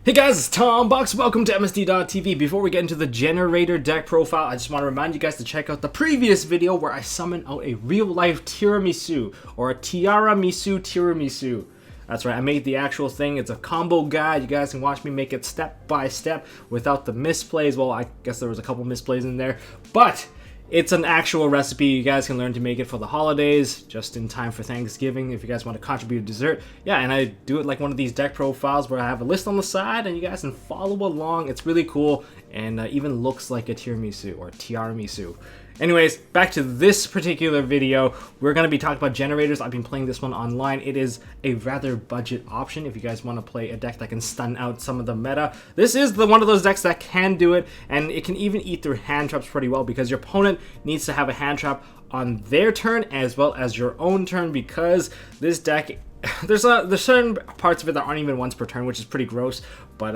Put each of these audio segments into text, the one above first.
Hey guys, it's Tom Box. Welcome to MST.TV. Before we get into the Generator deck profile, I just want to remind you guys to check out the previous video where I summoned out a real-life tiramisu, or a tiramisu tiramisu. That's right, I made the actual thing. It's a combo guide. You guys can watch me make it step by step without the misplays. Well, I guess there was a couple misplays in there, but it's an actual recipe. You guys can learn to make it for the holidays, just in time for Thanksgiving, if you guys want to contribute a dessert. Yeah, and I do it like one of these deck profiles where I have a list on the side, and you guys can follow along. It's really cool, and even looks like a tiramisu, or tiramisu. Anyways, back to this particular video. We're going to be talking about Generators. I've been playing this one online. It is a rather budget option if you guys want to play a deck that can stun out some of the meta. This is one of those decks that can do it, and it can even eat through hand traps pretty well, because your opponent needs to have a hand trap on their turn as well as your own turn, because this deck, there's certain parts of it that aren't even once per turn, which is pretty gross. But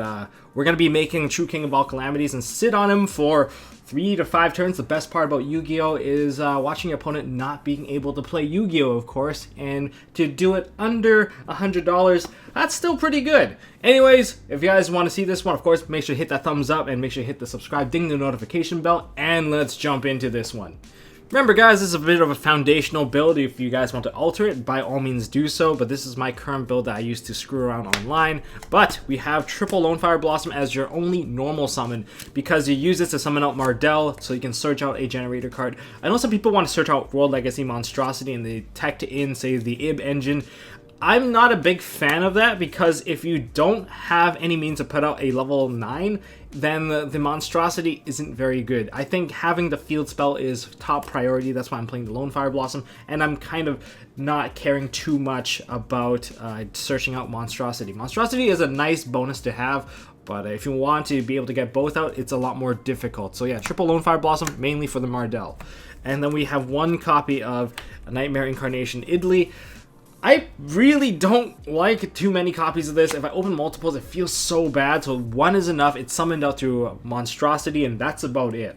we're going to be making True King of all Calamities and sit on him for 3 to 5 turns. The best part about Yu-Gi-Oh is watching your opponent not being able to play Yu-Gi-Oh, of course, and to do it under $100, that's still pretty good. Anyways, if you guys want to see this one, of course, make sure to hit that thumbs up and make sure to hit the subscribe, ding the notification bell, and let's jump into this one. Remember guys, this is a bit of a foundational build. If you guys want to alter it, by all means do so, but this is my current build that I used to screw around online. But we have triple Lone Fire Blossom as your only normal summon, because you use this to summon out Mardell, so you can search out a Generator card. I know some people want to search out World Legacy Monstrosity and they tech in, say, the IB engine. I'm not a big fan of that, because if you don't have any means to put out a level 9, then the monstrosity isn't very good. I think having the field spell is top priority. That's why I'm playing the Lone Fire Blossom, and I'm kind of not caring too much about searching out monstrosity. Monstrosity is a nice bonus to have, but if you want to be able to get both out, it's a lot more difficult. So yeah, triple Lone Fire Blossom, mainly for the Mardell. And then we have one copy of Nightmare Incarnation Idly. I really don't like too many copies of this. If I open multiples, it feels so bad. So one is enough. It's summoned out through Monstrosity, and that's about it.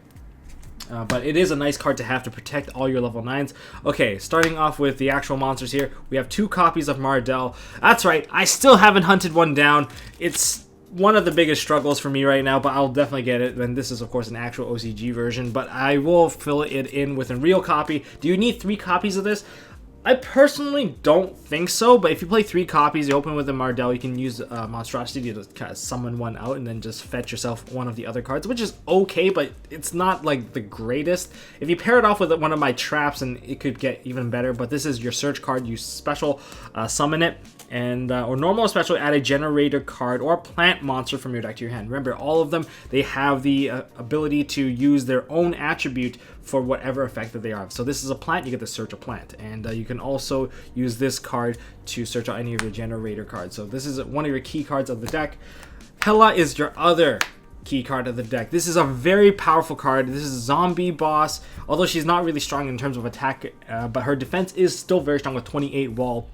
But it is a nice card to have to protect all your level 9s. Okay, starting off with the actual monsters here. We have 2 copies of Mardell. That's right, I still haven't hunted one down. It's one of the biggest struggles for me right now, but I'll definitely get it. And this is, of course, an actual OCG version, but I will fill it in with a real copy. Do you need 3 copies of this? I personally don't think so, but if you play 3 copies, you open with a Mardell, you can use Monstrosity to kind of summon one out and then just fetch yourself one of the other cards, which is okay, but it's not like the greatest. If you pair it off with one of my traps, and it could get even better, but this is your search card. You special summon it, and or normal or special, add a Generator card or a plant monster from your deck to your hand. Remember, all of them, they have the ability to use their own attribute for whatever effect that they are. So this is a plant, you get to search a plant, and you can also use this card to search out any of your Generator cards. So this is one of your key cards of the deck. Hela is your other key card of the deck. This is a very powerful card. This is a zombie boss, although she's not really strong in terms of attack, but her defense is still very strong with 28 wall.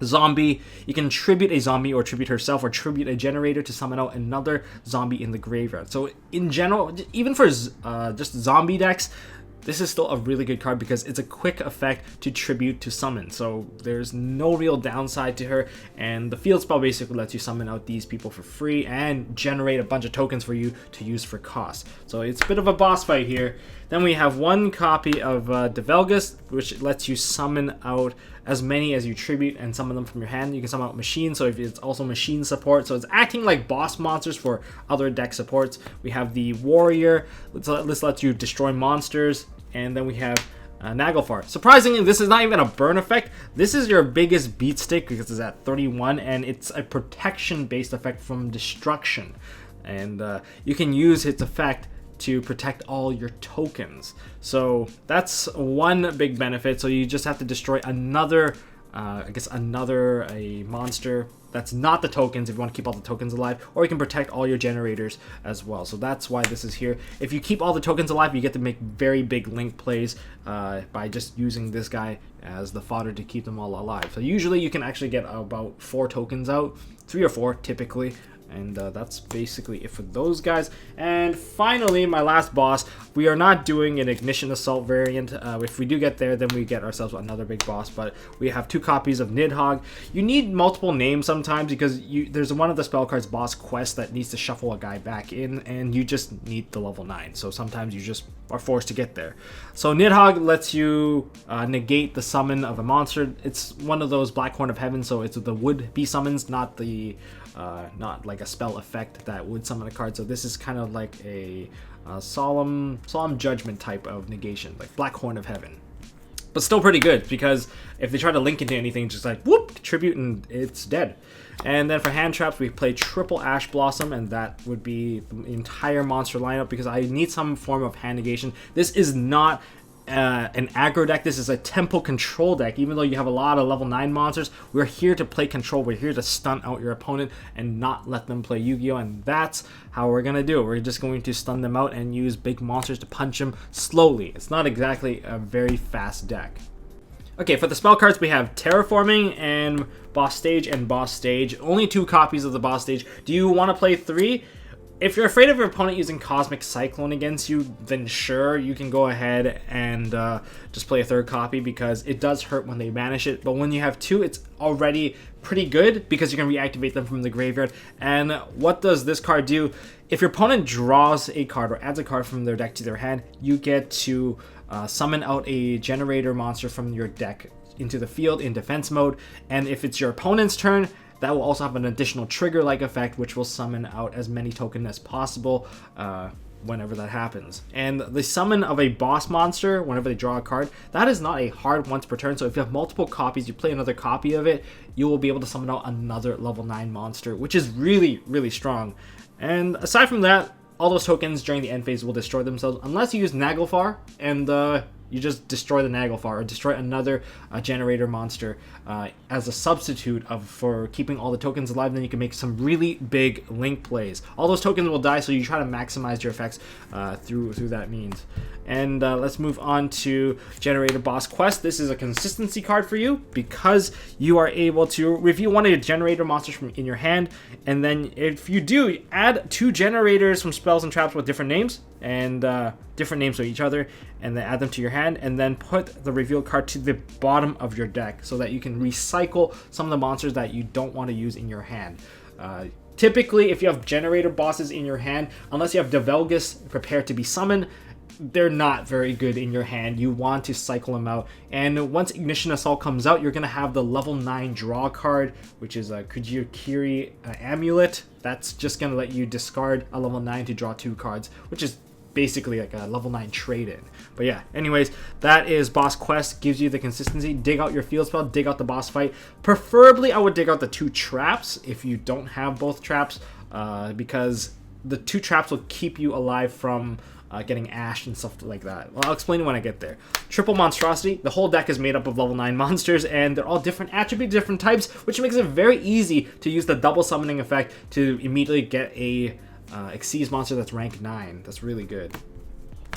Zombie, you can tribute a zombie or tribute herself or tribute a Generator to summon out another zombie in the graveyard. So in general, even for just zombie decks, this is still a really good card because it's a quick effect to tribute to summon. So there's no real downside to her, and the field spell basically lets you summon out these people for free and generate a bunch of tokens for you to use for cost. So it's a bit of a boss fight here. Then we have 1 copy of Develgus, which lets you summon out as many as you tribute and summon them from your hand. You can summon out machines, so if it's also machine support, so it's acting like boss monsters for other deck supports. We have the Warrior. This lets you destroy monsters. And then we have Naglfar. Surprisingly, this is not even a burn effect. This is your biggest beat stick because it's at 31, and it's a protection-based effect from destruction. And you can use its effect to protect all your tokens. So that's one big benefit. So you just have to destroy another, a monster that's not the tokens if you want to keep all the tokens alive, or you can protect all your Generators as well. So that's why this is here. If you keep all the tokens alive, you get to make very big link plays by just using this guy as the fodder to keep them all alive. So usually you can actually get about 4 tokens out, 3 or 4 typically, And that's basically it for those guys. And finally, my last boss, we are not doing an Ignition Assault variant. If we do get there, then we get ourselves another big boss. But we have 2 copies of Nidhogg. You need multiple names sometimes because there's one of the spell cards boss quest that needs to shuffle a guy back in, and you just need the level 9. So sometimes you just are forced to get there. So Nidhogg lets you negate the summon of a monster. It's one of those Black Horn of Heaven, so it's the would-be summons, not the not like a spell effect that would summon a card. So this is kind of like a solemn judgment type of negation, like Black Horn of Heaven. But still pretty good, because if they try to link into anything, just like whoop, tribute, and it's dead. And then for hand traps, we play triple Ash Blossom, and that would be the entire monster lineup, because I need some form of hand negation. This is not an aggro deck. This is a tempo control deck. Even though you have a lot of level 9 monsters, we're here to play control. We're here to stun out your opponent and not let them play Yu-Gi-Oh! And that's how we're gonna do it. We're just going to stun them out and use big monsters to punch them slowly. It's not exactly a very fast deck. Okay, for the spell cards, we have Terraforming and Boss Stage and Boss Stage. Only 2 copies of the Boss Stage. Do you want to play 3? If you're afraid of your opponent using Cosmic Cyclone against you, then sure, you can go ahead and just play a 3rd copy, because it does hurt when they banish it. But when you have 2, it's already pretty good, because you can reactivate them from the graveyard. And what does this card do? If your opponent draws a card or adds a card from their deck to their hand, you get to summon out a Generator monster from your deck into the field in defense mode. And if it's your opponent's turn, that will also have an additional trigger-like effect, which will summon out as many tokens as possible whenever that happens. And the summon of a boss monster, whenever they draw a card, that is not a hard once per turn. So if you have multiple copies, you play another copy of it, you will be able to summon out another level 9 monster, which is really, really strong. And aside from that, all those tokens during the end phase will destroy themselves, unless you use Naglfar, and you just destroy the Naglfar or destroy another Generator monster as a substitute for keeping all the tokens alive. Then you can make some really big link plays. All those tokens will die, so you try to maximize your effects through that means. And let's move on to Generator Boss Quest. This is a consistency card for you, because you are able to review one of your Generator monsters from in your hand, and then if you do, add 2 Generators from spells and traps with different names, and different names of each other, and then add them to your hand, and then put the reveal card to the bottom of your deck, so that you can recycle some of the monsters that you don't want to use in your hand. Typically, if you have Generator bosses in your hand, unless you have Develgus prepared to be summoned, they're not very good in your hand. You want to cycle them out. And once Ignition Assault comes out, you're going to have the level 9 draw card, which is a Kujikiri Amulet. That's just going to let you discard a level 9 to draw 2 cards, which is basically like a level 9 trade-in. But yeah, anyways, that is Boss Quest. Gives you the consistency. Dig out your field spell, dig out the boss fight. Preferably, I would dig out the 2 traps if you don't have both traps, because the 2 traps will keep you alive from getting ashed and stuff like that. Well, I'll explain it when I get there. Triple Monstrosity. The whole deck is made up of level 9 monsters, and they're all different attributes, different types, which makes it very easy to use the double summoning effect to immediately get a Xyz monster that's rank 9. That's really good.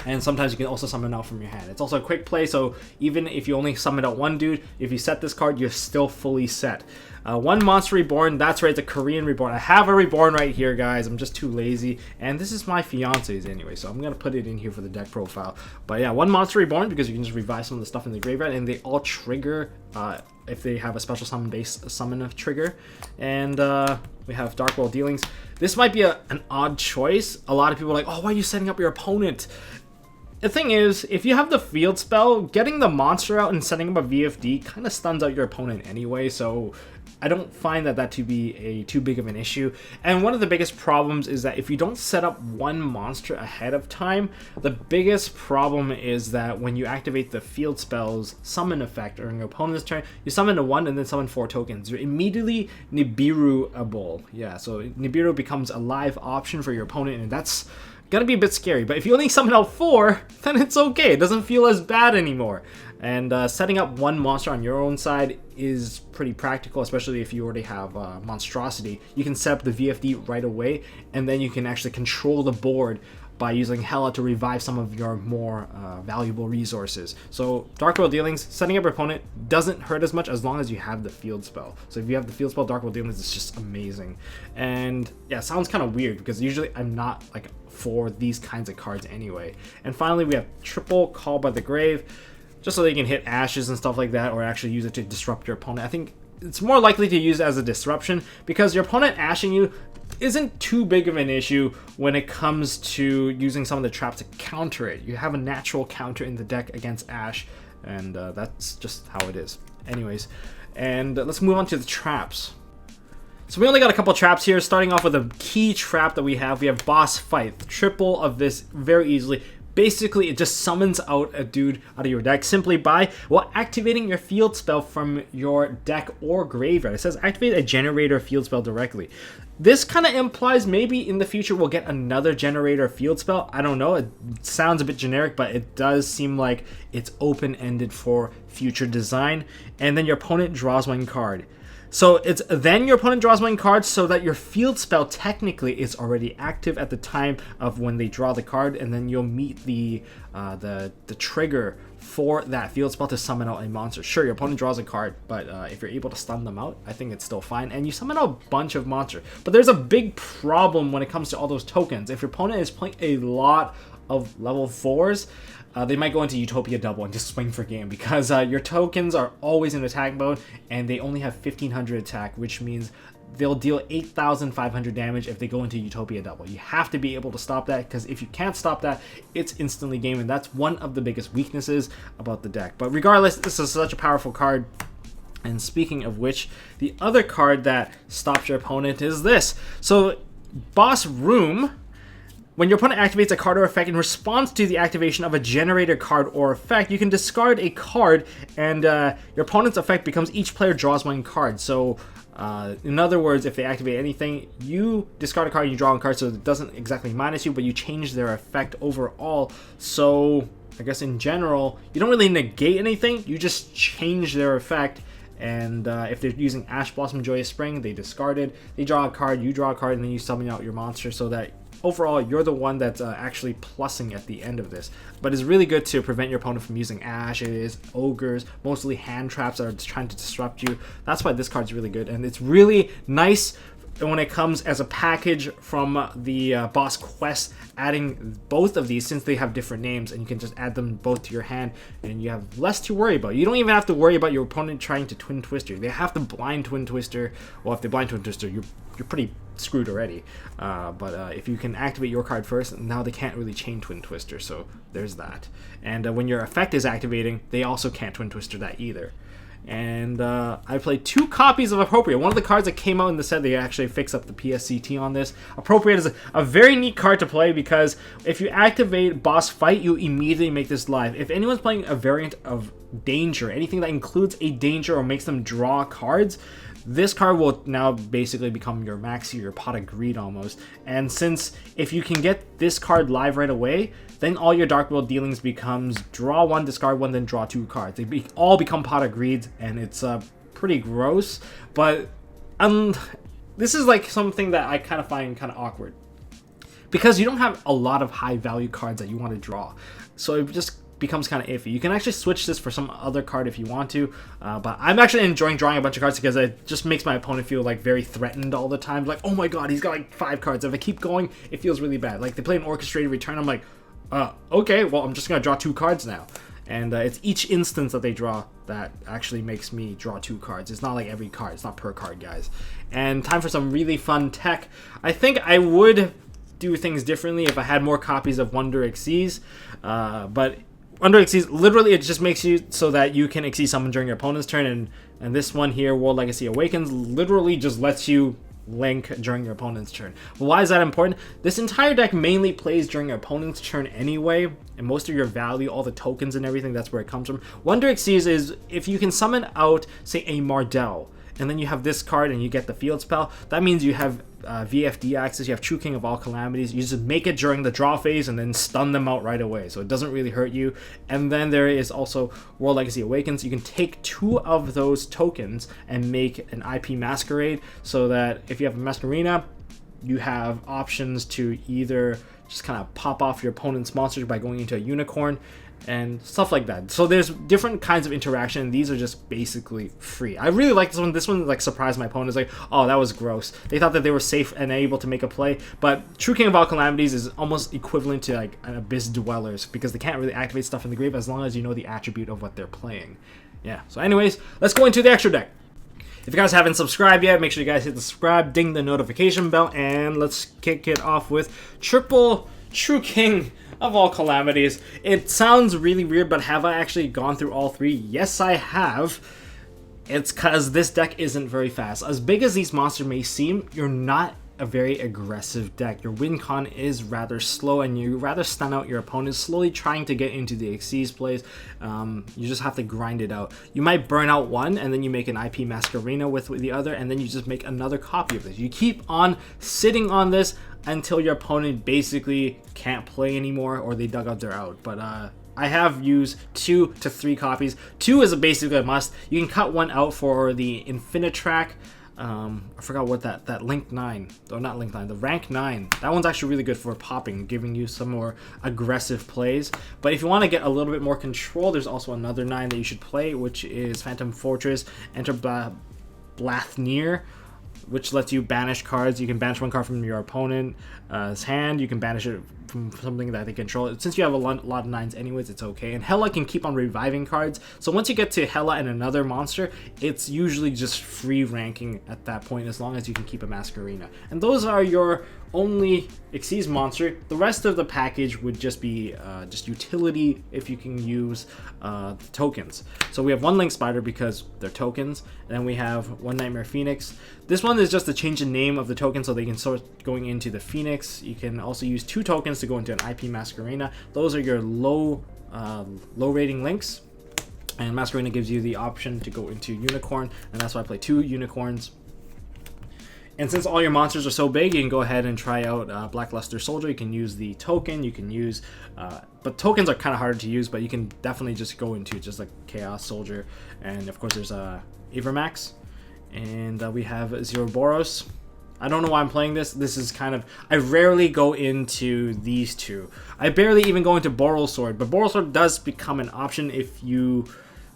And sometimes you can also summon out from your hand. It's also a quick play, so even if you only summon out 1 dude, if you set this card, you're still fully set. 1 Monster Reborn, that's right, it's a Korean Reborn. I have a Reborn right here, guys. I'm just too lazy. And this is my fiance's anyway, so I'm going to put it in here for the deck profile. But yeah, 1 Monster Reborn, because you can just revive some of the stuff in the graveyard, and they all trigger if they have a special summon-based summon of trigger. And we have Dark World Dealings. This might be an odd choice. A lot of people are like, oh, why are you setting up your opponent? The thing is, if you have the field spell, getting the monster out and setting up a VFD kind of stuns out your opponent anyway, so I don't find that to be too big of an issue. And one of the biggest problems is that if you don't set up 1 monster ahead of time, the biggest problem is that when you activate the field spell's summon effect during your opponent's turn, you summon a 1 and then summon 4 tokens. You're immediately Nibiru-able. Yeah, so Nibiru becomes a live option for your opponent, and that's gonna be a bit scary. But if you only summon out 4, then it's okay. It doesn't feel as bad anymore. And setting up 1 monster on your own side is pretty practical, especially if you already have Monstrosity. You can set up the VFD right away, and then you can actually control the board by using Hela to revive some of your more valuable resources. So Dark World Dealings, setting up your opponent doesn't hurt as much as long as you have the field spell. So if you have the field spell, Dark World Dealings is just amazing. And yeah, it sounds kind of weird because usually I'm not like for these kinds of cards anyway. And finally, we have triple Call by the Grave, just so they can hit ashes and stuff like that, or actually use it to disrupt your opponent. I think it's more likely to use as a disruption because your opponent ashing you isn't too big of an issue when it comes to using some of the traps to counter it. You have a natural counter in the deck against Ash, and that's just how it is. Anyways, and let's move on to the traps. So we only got a couple traps here, starting off with a key trap that we have. We have Boss Fight, triple of this very easily. Basically, it just summons out a dude out of your deck simply by, well, activating your field spell from your deck or graveyard. It says activate a Generator field spell directly. This kind of implies maybe in the future we'll get another Generator field spell. I don't know. It sounds a bit generic, but it does seem like it's open-ended for future design. And then your opponent draws one card. So it's then your opponent draws one card so that your field spell technically is already active at the time of when they draw the card, and then you'll meet the trigger for that field spell to summon out a monster. Sure, your opponent draws a card, but if you're able to stun them out, I think it's still fine. And you summon out a bunch of monsters. But there's a big problem when it comes to all those tokens. If your opponent is playing a lot of level 4s, they might go into Utopia Double and just swing for game because your tokens are always in attack mode and they only have 1500 attack, which means they'll deal 8,500 damage if they go into Utopia Double. You have to be able to stop that because if you can't stop that, it's instantly game, and that's one of the biggest weaknesses about the deck. But regardless, this is such a powerful card. And speaking of which, the other card that stops your opponent is this. So Boss Room. When your opponent activates a card or effect in response to the activation of a Generator card or effect, you can discard a card, and your opponent's effect becomes each player draws one card. So, in other words, if they activate anything, you discard a card and you draw a card, so it doesn't exactly minus you, but you change their effect overall. So, I guess in general, you don't really negate anything, you just change their effect. And if they're using Ash Blossom Joyous Spring, they discard it, they draw a card, you draw a card, and then you summon out your monster so that overall you're the one that's actually plussing at the end of this. But it's really good to prevent your opponent from using ashes, ogres, mostly hand traps that are just trying to disrupt you. That's why this card's really good, and it's really nice when it comes as a package from the boss quest, adding both of these since they have different names, and you can just add them both to your hand and you have less to worry about. You don't even have to worry about your opponent trying to Twin Twister. They have to blind Twin Twister. Well, if they blind Twin Twister, you're pretty screwed already. But if you can activate your card first, now they can't really chain Twin Twister, so there's that. And when your effect is activating, they also can't Twin Twister that either. And I played 2 copies of Appropriate. One of the cards that came out in the set, they actually fix up the PSCT on this. Appropriate is a very neat card to play because if you activate Boss Fight, you immediately make this live. If anyone's playing a variant of Danger, anything that includes a Danger or makes them draw cards, this card will now basically become your Maxi, your Pot of Greed almost. And since if you can get this card live right away, then all your Dark World dealings becomes draw 1, discard 1, then draw 2 cards. They all become Pot of Greed, and it's pretty gross. But this is like something that I kind of find kind of awkward because you don't have a lot of high value cards that you want to draw. So it just becomes kind of iffy. You can actually switch this for some other card if you want to, but I'm actually enjoying drawing a bunch of cards because it just makes my opponent feel like very threatened all the time. Like, oh my god, he's got like 5 cards. If I keep going, it feels really bad. Like they play an Orchestrated Return, I'm like, okay, well I'm just gonna draw 2 cards now. And it's each instance that they draw that actually makes me draw 2 cards. It's not like every card. It's not per card, guys. And time for some really fun tech. I think I would do things differently if I had more copies of Wonder Xyz, but Wonder Xyz, literally it just makes you so that you can Xyz summon during your opponent's turn, and this one here, World Legacy Awakens, literally just lets you link during your opponent's turn. Why is that important? This entire deck mainly plays during your opponent's turn anyway, and most of your value, all the tokens and everything, that's where it comes from. Wonder Xyz is if you can summon out, say, a Mardell, and then you have this card and you get the field spell, that means you have VFD access, you have True King of all Calamities, you just make it during the draw phase and then stun them out right away, so it doesn't really hurt you. And then there is also World Legacy Awakens. You can take 2 of those tokens and make an IP Masquerade, so that if you have a Masquerina, you have options to either just kind of pop off your opponent's monsters by going into a unicorn and stuff like that. So there's different kinds of interaction. These are just basically free. I really like this one. This one like surprised my opponents. Like, oh, that was gross. They thought that they were safe and able to make a play, but True King of all Calamities is almost equivalent to like an Abyss Dwellers, because they can't really activate stuff in the grave as long as you know the attribute of what they're playing. Yeah, so anyways, let's go into the extra deck. If you guys haven't subscribed yet, make sure you guys hit the subscribe, ding the notification bell, and let's kick it off with triple True King of all Calamities. It sounds really weird, but have I actually gone through all three? Yes, I have. It's because this deck isn't very fast. As big as these monsters may seem, you're not a very aggressive deck. Your win con is rather slow, and you rather stun out your opponents, slowly trying to get into the Xyz plays. You just have to grind it out. You might burn out one, and then you make an IP Masquerena with the other, and then you just make another copy of this. You keep on sitting on this until your opponent basically can't play anymore, or they dug out their out. But I have used 2 to 3 copies. 2 is basically a must. You can cut one out for the Infinitrack. I forgot what that Link 9, or not Link 9, the Rank 9. That one's actually really good for popping, giving you some more aggressive plays. But if you want to get a little bit more control, there's also another 9 that you should play, which is Phantom Fortress, Enter Blathnir, which lets you banish cards. You can banish one card from your opponent's hand. You can banish it from something that they control. Since you have a lot of 9s anyways, it's okay. And Hela can keep on reviving cards. So once you get to Hela and another monster, it's usually just free ranking at that point, as long as you can keep a Masquerena. And those are your only Xyz monster. The rest of the package would just be just utility if you can use tokens. So we have one Link Spider because they're tokens, and then we have one Nightmare Phoenix. This one is just to change the name of the token so they can start going into the Phoenix. You can also use 2 tokens to go into an IP Masquerena. Those are your low rating links, and Masquerena gives you the option to go into Unicorn, and that's why I play 2 Unicorns. And since all your monsters are so big, you can go ahead and try out Blackluster Soldier. You can use the token, you can use, but tokens are kind of harder to use, but you can definitely just go into just like Chaos Soldier. And of course there's Avermax, and we have Zeroboros. I don't know why I'm playing this. This is kind of, I rarely go into these 2. I barely even go into Boral Sword, but Boral Sword does become an option if you,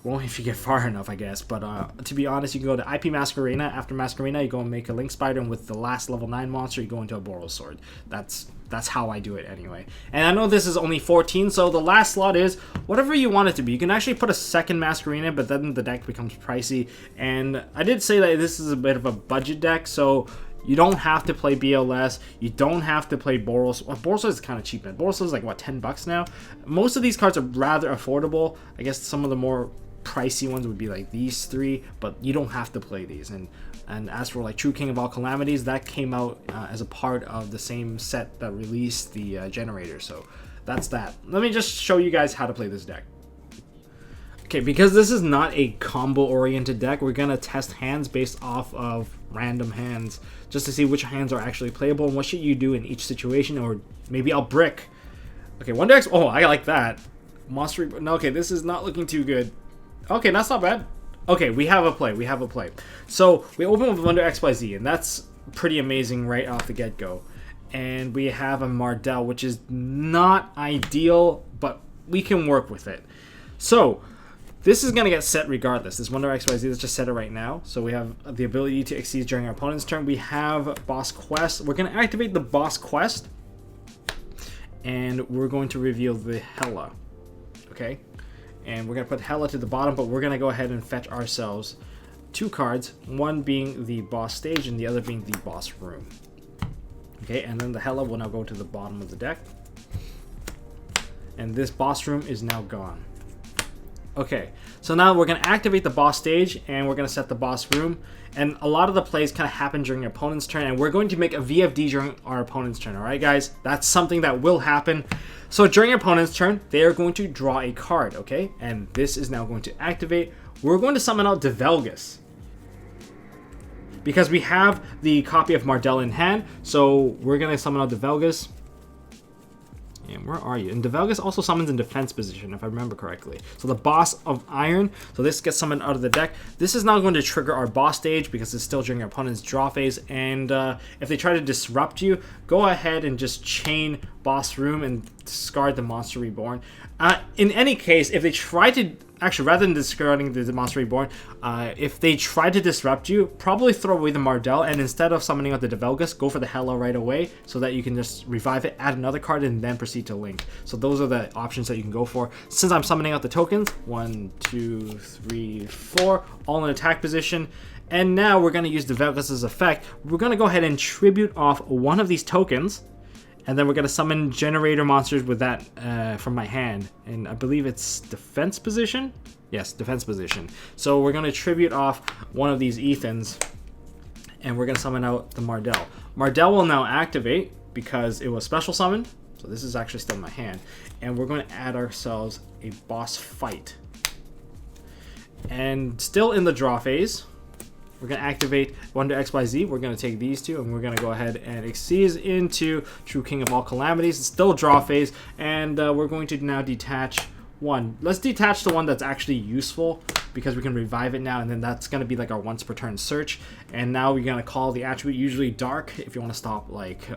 well, if you get far enough, I guess. But to be honest, you can go to IP Masquerena. After Masquerena, you go and make a Link Spider, and with the last level 9 monster, you go into a Boral Sword. That's how I do it anyway. And I know this is only 14, so the last slot is whatever you want it to be. You can actually put a second Masquerena, but then the deck becomes pricey. And I did say that this is a bit of a budget deck, so you don't have to play BLS. You don't have to play Boros. Well, Boros is kind of cheap, man. Boros is like, what, $10 now? Most of these cards are rather affordable. I guess some of the more pricey ones would be like these 3, but you don't have to play these. And as for like True King of all Calamities, that came out as a part of the same set that released the Generator. So that's that. Let me just show you guys how to play this deck. Okay, because this is not a combo-oriented deck, we're gonna test hands based off of random hands, just to see which hands are actually playable and what should you do in each situation. Or maybe I'll brick. Okay, Wonder X. Oh, I like that. Monster. No, okay, this is not looking too good. Okay, that's not bad. Okay, we have a play. We have a play. So we open with Wonder XYZ, and that's pretty amazing right off the get-go. And we have a Mardell, which is not ideal, but we can work with it. So this is going to get set regardless. This Wonder XYZ, let's just set it right now. So we have the ability to Xyz during our opponent's turn. We have Boss Quest. We're going to activate the Boss Quest, and we're going to reveal the Hela. Okay? And we're going to put Hela to the bottom, but we're going to go ahead and fetch ourselves 2 cards, one being the boss stage and the other being the boss room. Okay, and then the Hela will now go to the bottom of the deck. And this boss room is now gone. Okay, so now we're going to activate the boss stage, and we're going to set the boss room. And a lot of the plays kind of happen during your opponent's turn, and we're going to make a VFD during our opponent's turn. All right, guys? That's something that will happen. So during your opponent's turn, they are going to draw a card, okay? And this is now going to activate. We're going to summon out Develgus, because we have the copy of Mardell in hand. So we're going to summon out Develgus. And where are you? And Develgus also summons in defense position, if I remember correctly. So the Boss of Iron. So this gets summoned out of the deck. This is now going to trigger our boss stage because it's still during your opponent's draw phase. And if they try to disrupt you, go ahead and just chain Boss Room and discard the Monster Reborn. In any case, if they try to... Actually, rather than discarding the Monster Reborn, if they try to disrupt you, probably throw away the Mardell, and instead of summoning out the Develgus, go for the Hello right away, so that you can just revive it, add another card, and then proceed to link. So those are the options that you can go for. Since I'm summoning out the tokens, 1, 2, 3, 4, all in attack position, and now we're going to use Develgus' effect. We're going to go ahead and tribute off one of these tokens, and then we're going to summon Generator monsters with that from my hand. And I believe it's defense position? Yes, defense position. So we're going to tribute off one of these Ethans. And we're going to summon out the Mardell. Mardell will now activate because it was special summoned. So this is actually still in my hand. And we're going to add ourselves a boss fight. And still in the draw phase, we're going to activate Wonder XYZ. We're going to take these two, and we're going to go ahead and exceed into True King of all Calamities. It's still draw phase, and we're going to now detach one. Let's detach the one that's actually useful, because we can revive it now, and then that's going to be like our once per turn search. And now we're going to call the attribute usually Dark, if you want to stop, like,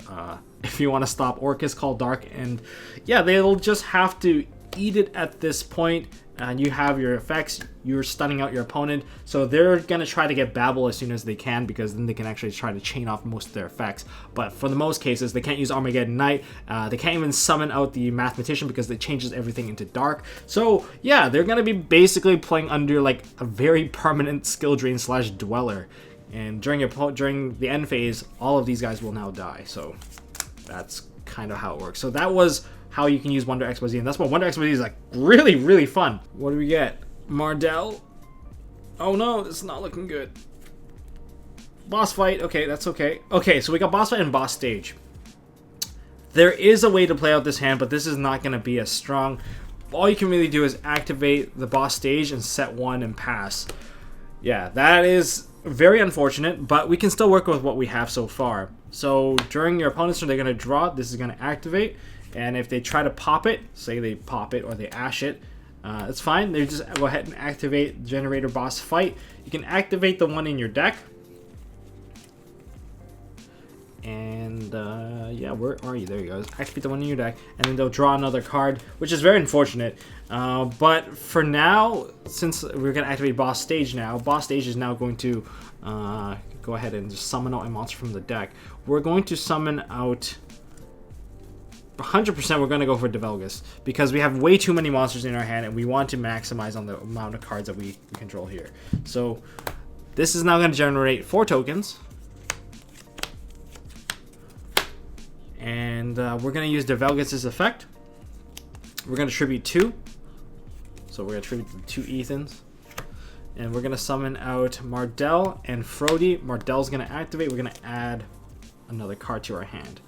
if you want to stop Orcus, call Dark. And yeah, they'll just have to eat it at this point. And you have your effects, you're stunning out your opponent, so they're going to try to get Babel as soon as they can, because then they can actually try to chain off most of their effects. But for the most cases, they can't use Armageddon Knight, they can't even summon out the Mathematician because it changes everything into dark. So yeah, they're going to be basically playing under like a very permanent skill drain slash dweller. And during the end phase, all of these guys will now die, so that's kind of how it works. So that was how you can use Wonder XYZ, and that's what Wonder XYZ is like really, really fun. What do we get? Mardell. Oh no, this is not looking good. Boss fight. Okay, that's okay. Okay, so we got boss fight and boss stage. There is a way to play out this hand, but this is not going to be as strong. All you can really do is activate the boss stage and set one and pass. Yeah, that is very unfortunate, but we can still work with what we have so far. So during your opponent's turn, they're going to draw. This is going to activate. And if they try to pop it, say they pop it or they ash it, it's fine. They just go ahead and activate Generator Boss Fight. You can activate the one in your deck. And yeah, where are you? There you go. Activate the one in your deck, and then they'll draw another card, which is very unfortunate. But for now, since we're going to activate Boss Stage now, Boss Stage is now going to go ahead and just summon out a monster from the deck. We're going to summon out... 100% we're going to go for Develgus, because we have way too many monsters in our hand and we want to maximize on the amount of cards that we control here. So this is now going to generate 4 tokens, and we're going to use Develgus' effect. We're going to tribute 2, so we're going to tribute the 2 Ethans, and we're going to summon out Mardell and Frody. Mardell's going to activate. We're going to add another card to our hand.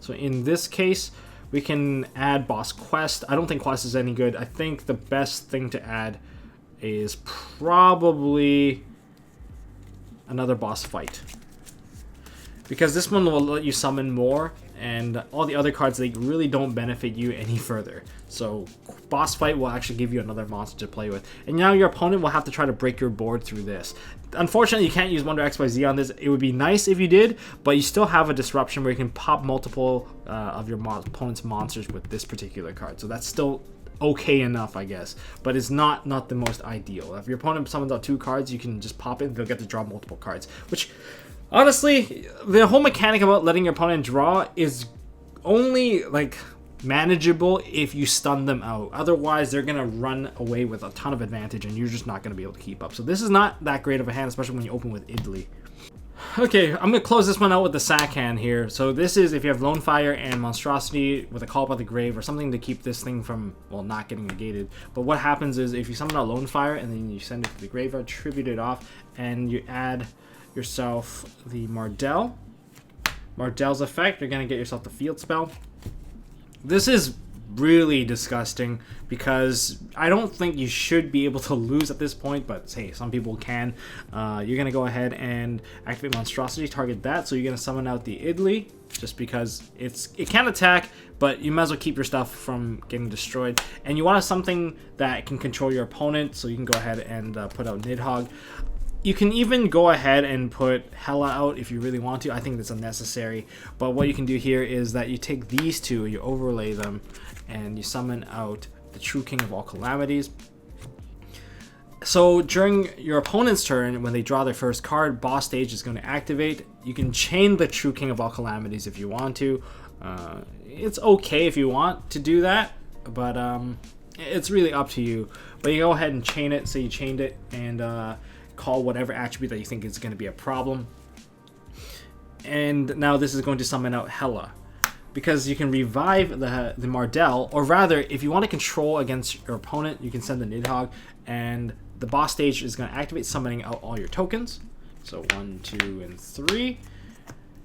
So in this case, we can add Boss Quest. I don't think Quest is any good. I think the best thing to add is probably another Boss Fight, because this one will let you summon more, and all the other cards, they really don't benefit you any further. So Boss Fight will actually give you another monster to play with, and now your opponent will have to try to break your board through this. Unfortunately, you can't use Wonder XYZ on this. It would be nice if you did, but you still have a disruption where you can pop multiple of your opponent's monsters with this particular card. So that's still okay enough, I guess, but it's not the most ideal. If your opponent summons out 2 cards, you can just pop it and they'll get to draw multiple cards, which honestly, the whole mechanic about letting your opponent draw is only like manageable if you stun them out. Otherwise, they're gonna run away with a ton of advantage and you're just not gonna be able to keep up. So this is not that great of a hand, especially when you open with Idly. Okay, I'm gonna close this one out with the sack hand here. So this is if you have Lone Fire and Monstrosity with a Call by the Grave or something to keep this thing from, well, not getting negated. But what happens is if you summon out Lone Fire and then you send it to the graveyard, tribute it off, and you add yourself the Mardell. Mardell's effect, you're gonna get yourself the field spell. This is really disgusting, because I don't think you should be able to lose at this point, but hey, some people can. You're gonna go ahead and activate Monstrosity, target that, so you're gonna summon out the Idly, just because it can attack, but you might as well keep your stuff from getting destroyed. And you want something that can control your opponent, so you can go ahead and put out Nidhogg. You can even go ahead and put Hela out if you really want to. I think that's unnecessary. But what you can do here is that you take these two, you overlay them, and you summon out the True King of all Calamities. So during your opponent's turn, when they draw their first card, boss stage is going to activate. You can chain the True King of all Calamities if you want to. It's okay if you want to do that, but it's really up to you. But you go ahead and chain it. So you chained it, and call whatever attribute that you think is going to be a problem. And now this is going to summon out Hela, because you can revive the Mardell, or rather, if you want to control against your opponent, you can send the Nidhogg, and the boss stage is going to activate, summoning out all your tokens. So 1, 2, and 3.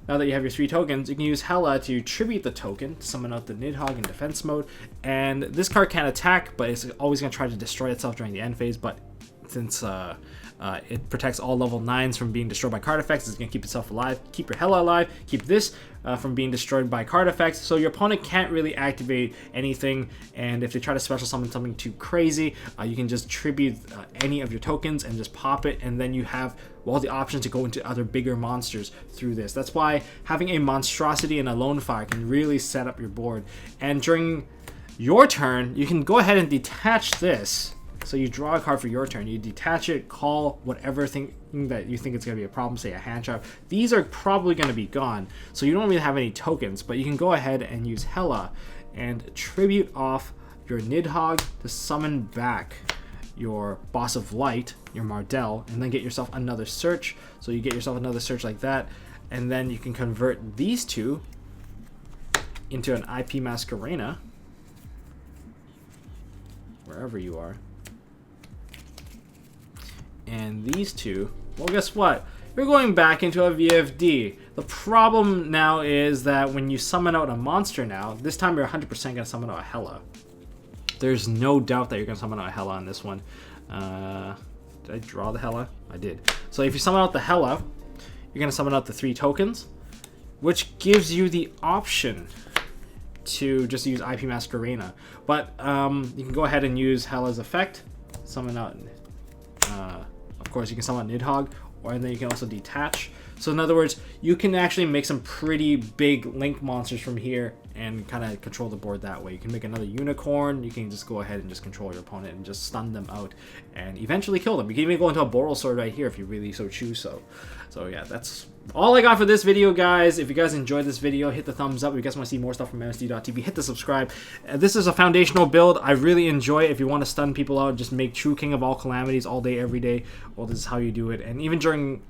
Now that you have your 3 tokens, you can use Hela to tribute the token, to summon out the Nidhogg in defense mode. And this card can't attack, but it's always going to try to destroy itself during the end phase. But since it protects all level 9s from being destroyed by card effects, it's going to keep itself alive. Keep your Hela alive. Keep this from being destroyed by card effects. So your opponent can't really activate anything. And if they try to special summon something too crazy, you can just tribute any of your tokens and just pop it. And then you have all the options to go into other bigger monsters through this. That's why having a Monstrosity and a Lone Fire can really set up your board. And during your turn, you can go ahead and detach this. So you draw a card for your turn, you detach it, call whatever thing that you think is going to be a problem, say a hand trap. These are probably going to be gone, so you don't really have any tokens, but you can go ahead and use Hela and tribute off your Nidhogg to summon back your Boss of Light, your Mardell, and then get yourself another search. So you get yourself another search like that, and then you can convert these two into an IP Masquerena, wherever you are. And these two, well, guess what? You're going back into a VFD. The problem now is that when you summon out a monster now, this time you're 100% going to summon out a Hela. There's no doubt that you're going to summon out a Hela on this one. Did I draw the Hela? I did. So if you summon out the Hela, you're going to summon out the 3 tokens, which gives you the option to just use IP Masquerena. But you can go ahead and use Hela's effect, summon out... of course, you can summon Nidhogg, and then you can also detach. So in other words, you can actually make some pretty big Link monsters from here and kind of control the board that way. You can make another unicorn. You can just go ahead and just control your opponent and just stun them out and eventually kill them. You can even go into a Boral Sword right here if you really so choose so. So yeah, that's all I got for this video, guys. If you guys enjoyed this video, hit the thumbs up. If you guys want to see more stuff from MST.TV, hit the subscribe. This is a foundational build. I really enjoy it. If you want to stun people out, just make True King of all Calamities all day, every day. Well, this is how you do it. And even during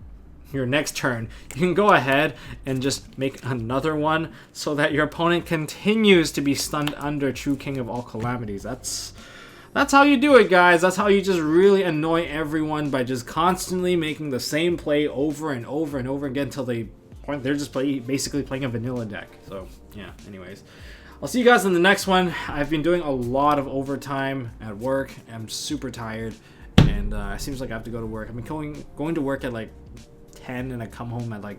your next turn, you can go ahead and just make another one so that your opponent continues to be stunned under True King of all Calamities. That's how you do it, guys. That's how you just really annoy everyone, by just constantly making the same play over and over and over again until they're just basically playing a vanilla deck. So yeah, anyways, I'll see you guys in the next one. I've been doing a lot of overtime at work. I'm super tired, and it seems like I have to go to work. I've been going to work at like 10, and I come home at like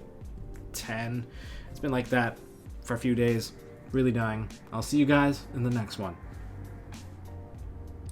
10. It's been like that for a few days. Really dying. I'll see you guys in the next one.